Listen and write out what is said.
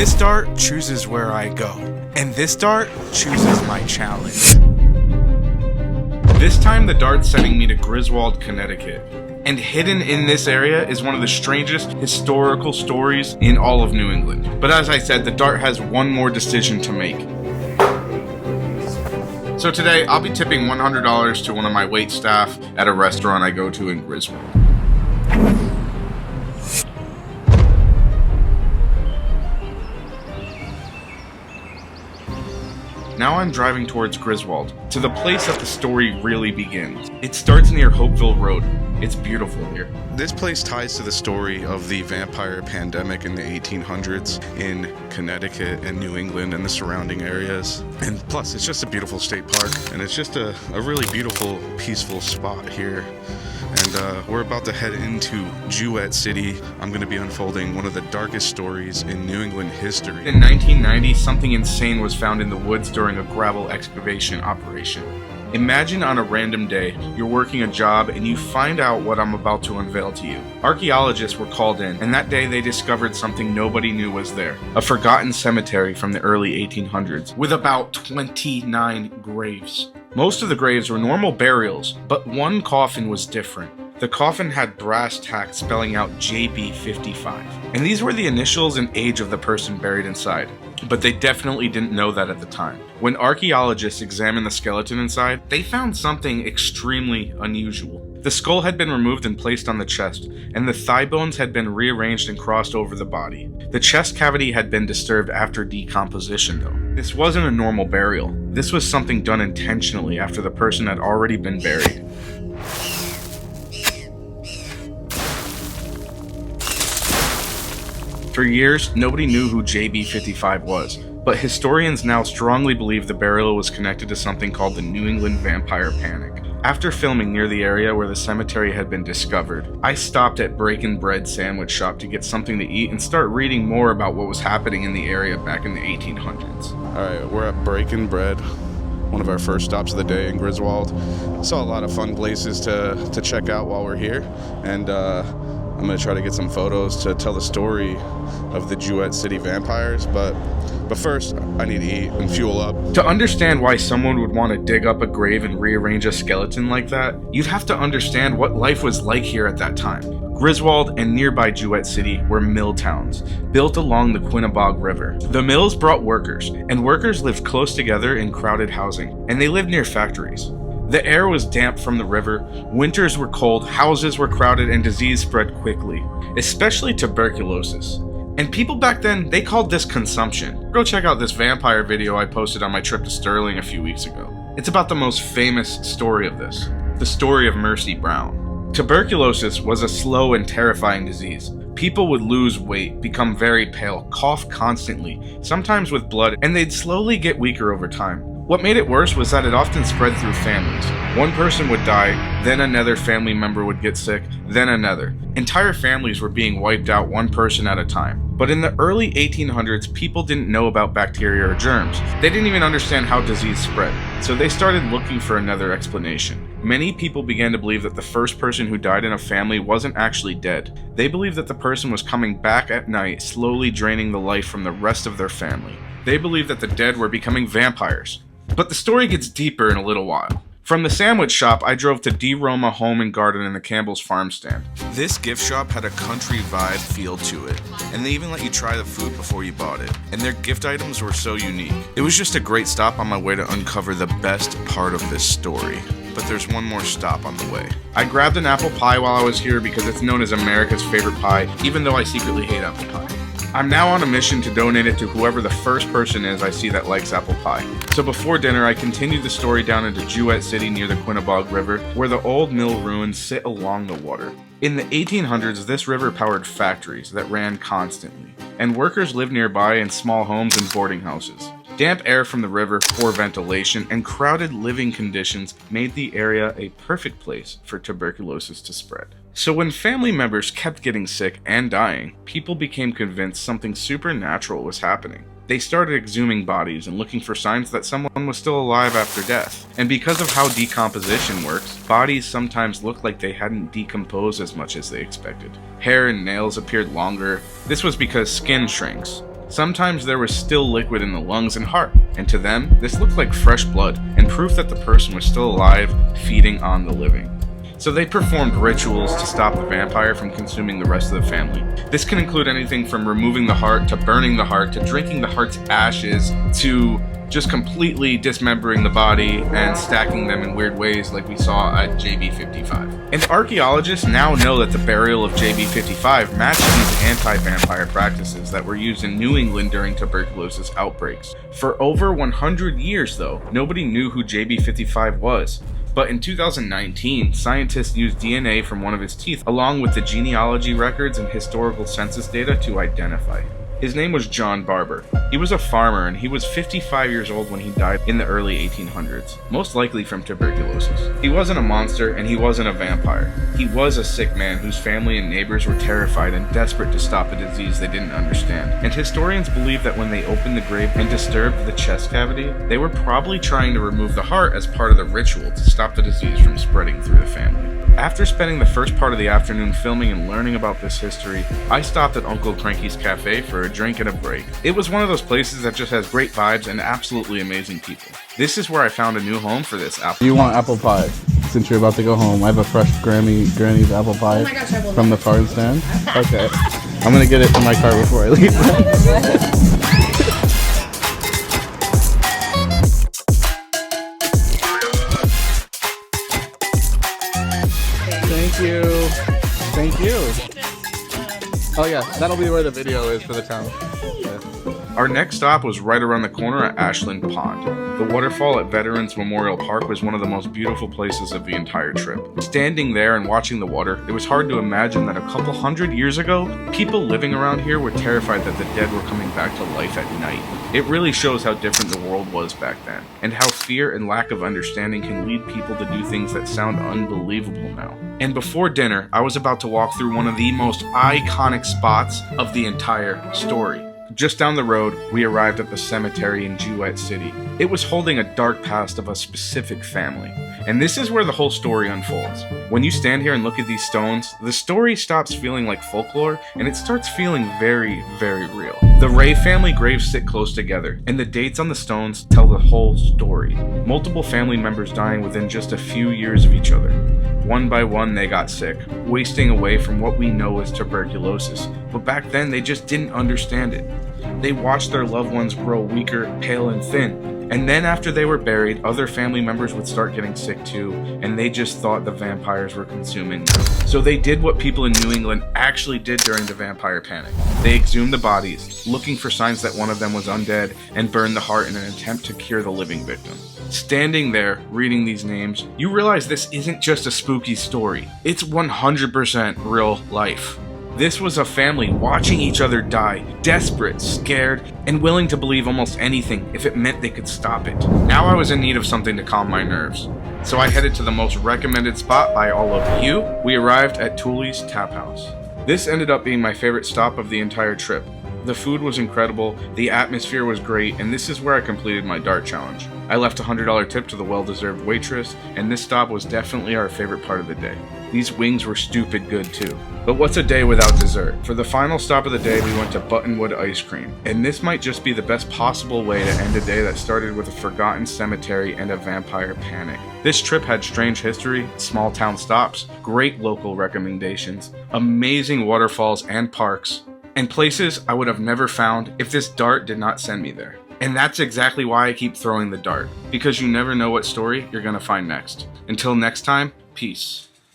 This dart chooses where I go, and this dart chooses my challenge. This time the dart's sending me to Griswold, Connecticut. And hidden in this area is one of the strangest historical stories in all of New England. But as I said, the dart has one more decision to make. So today, I'll be tipping $100 to one of my wait staff at a restaurant I go to in Griswold. Now I'm driving towards Griswold, to the place that the story really begins. It starts near Hopeville Road. It's beautiful here. This place ties to the story of the vampire pandemic in the 1800s in Connecticut and New England and the surrounding areas. And plus, it's just a beautiful state park, and it's just a really beautiful, peaceful spot here. And we're about to head into Jewett City. I'm going to be unfolding one of the darkest stories in New England history. In 1990, something insane was found in the woods during a gravel excavation operation. Imagine on a random day, you're working a job and you find out what I'm about to unveil to you. Archaeologists were called in, and that day they discovered something nobody knew was there. A forgotten cemetery from the early 1800s with about 29 graves. Most of the graves were normal burials, but one coffin was different. The coffin had brass tacks spelling out JB55, and these were the initials and age of the person buried inside. But they definitely didn't know that at the time. When archaeologists examined the skeleton inside, they found something extremely unusual. The skull had been removed and placed on the chest, and the thigh bones had been rearranged and crossed over the body. The chest cavity had been disturbed after decomposition though. This wasn't a normal burial. This was something done intentionally after the person had already been buried. For years, nobody knew who JB55 was, but historians now strongly believe the burial was connected to something called the New England Vampire Panic. After filming near the area where the cemetery had been discovered, I stopped at Breakin' Bread sandwich shop to get something to eat and start reading more about what was happening in the area back in the 1800s. Alright, we're at Breakin' Bread, one of our first stops of the day in Griswold. Saw a lot of fun places to check out while we're here, and I'm going to try to get some photos to tell the story of the Jewett City vampires, but first, I need to eat and fuel up. To understand why someone would want to dig up a grave and rearrange a skeleton like that, you'd have to understand what life was like here at that time. Griswold and nearby Jewett City were mill towns, built along the Quinnebog River. The mills brought workers, and workers lived close together in crowded housing, and they lived near factories. The air was damp from the river, winters were cold, houses were crowded, and disease spread quickly, especially tuberculosis. And people back then, they called this consumption. Go check out this vampire video I posted on my trip to Sterling a few weeks ago. It's about the most famous story of this, the story of Mercy Brown. Tuberculosis was a slow and terrifying disease. People would lose weight, become very pale, cough constantly, sometimes with blood, and they'd slowly get weaker over time. What made it worse was that it often spread through families. One person would die, then another family member would get sick, then another. Entire families were being wiped out one person at a time. But in the early 1800s, people didn't know about bacteria or germs. They didn't even understand how disease spread, so they started looking for another explanation. Many people began to believe that the first person who died in a family wasn't actually dead. They believed that the person was coming back at night, slowly draining the life from the rest of their family. They believed that the dead were becoming vampires. But the story gets deeper in a little while. From the sandwich shop, I drove to D. Roma Home and Garden in the Campbell's farm stand. This gift shop had a country vibe feel to it, and they even let you try the food before you bought it. And their gift items were so unique. It was just a great stop on my way to uncover the best part of this story. But there's one more stop on the way. I grabbed an apple pie while I was here because it's known as America's favorite pie, even though I secretly hate apple pie. I'm now on a mission to donate it to whoever the first person is I see that likes apple pie. So before dinner, I continued the story down into Jewett City near the Quinnebog River, where the old mill ruins sit along the water. In the 1800s, this river powered factories that ran constantly, and workers lived nearby in small homes and boarding houses. Damp air from the river, poor ventilation, and crowded living conditions made the area a perfect place for tuberculosis to spread. So when family members kept getting sick and dying, people became convinced something supernatural was happening. They started exhuming bodies and looking for signs that someone was still alive after death. And because of how decomposition works, bodies sometimes looked like they hadn't decomposed as much as they expected. Hair and nails appeared longer. This was because skin shrinks. Sometimes there was still liquid in the lungs and heart, and to them, this looked like fresh blood and proof that the person was still alive, feeding on the living. So they performed rituals to stop the vampire from consuming the rest of the family. This can include anything from removing the heart, to burning the heart, to drinking the heart's ashes, to just completely dismembering the body and stacking them in weird ways like we saw at JB55. And archaeologists now know that the burial of JB55 matched these anti-vampire practices that were used in New England during tuberculosis outbreaks. For over 100 years though, nobody knew who JB55 was. But in 2019, scientists used DNA from one of his teeth along with the genealogy records and historical census data to identify him. His name was John Barber. He was a farmer and he was 55 years old when he died in the early 1800s, most likely from tuberculosis. He wasn't a monster and he wasn't a vampire. He was a sick man whose family and neighbors were terrified and desperate to stop a disease they didn't understand. And historians believe that when they opened the grave and disturbed the chest cavity, they were probably trying to remove the heart as part of the ritual to stop the disease from spreading through the family. After spending the first part of the afternoon filming and learning about this history, I stopped at Uncle Cranky's Cafe for a drink and a break. It was one of those places that just has great vibes and absolutely amazing people. This is where I found a new home for this apple. You want apple pie? Since you're about to go home, I have a fresh Granny's apple pie from the farm stand. Okay, I'm gonna get it in my car before I leave. Thank you. Oh yeah, that'll be where the video is for the town. Yeah. Our next stop was right around the corner at Ashland Pond. The waterfall at Veterans Memorial Park was one of the most beautiful places of the entire trip. Standing there and watching the water, it was hard to imagine that a couple hundred years ago, people living around here were terrified that the dead were coming back to life at night. It really shows how different the world was back then, and how fear and lack of understanding can lead people to do things that sound unbelievable now. And before dinner, I was about to walk through one of the most iconic spots of the entire story. Just down the road, we arrived at the cemetery in Jewett City. It was holding a dark past of a specific family. And this is where the whole story unfolds. When you stand here and look at these stones, the story stops feeling like folklore and it starts feeling very, very real. The Ray family graves sit close together, and the dates on the stones tell the whole story. Multiple family members dying within just a few years of each other. One by one, they got sick, wasting away from what we know as tuberculosis. But back then, they just didn't understand it. They watched their loved ones grow weaker, pale, and thin. And then after they were buried, other family members would start getting sick too, and they just thought the vampires were consuming them. So they did what people in New England actually did during the vampire panic. They exhumed the bodies, looking for signs that one of them was undead, and burned the heart in an attempt to cure the living victim. Standing there, reading these names, you realize this isn't just a spooky story. It's 100% real life. This was a family watching each other die, desperate, scared, and willing to believe almost anything if it meant they could stop it. Now I was in need of something to calm my nerves, so I headed to the most recommended spot by all of you. We arrived at Tooley's Tap House. This ended up being my favorite stop of the entire trip. The food was incredible, the atmosphere was great, and this is where I completed my dart challenge. I left a $100 tip to the well-deserved waitress, and this stop was definitely our favorite part of the day. These wings were stupid good too. But what's a day without dessert? For the final stop of the day, we went to Buttonwood Ice Cream, and this might just be the best possible way to end a day that started with a forgotten cemetery and a vampire panic. This trip had strange history, small town stops, great local recommendations, amazing waterfalls and parks, and places I would have never found if this dart did not send me there. And that's exactly why I keep throwing the dart, because you never know what story you're gonna find next. Until next time, peace.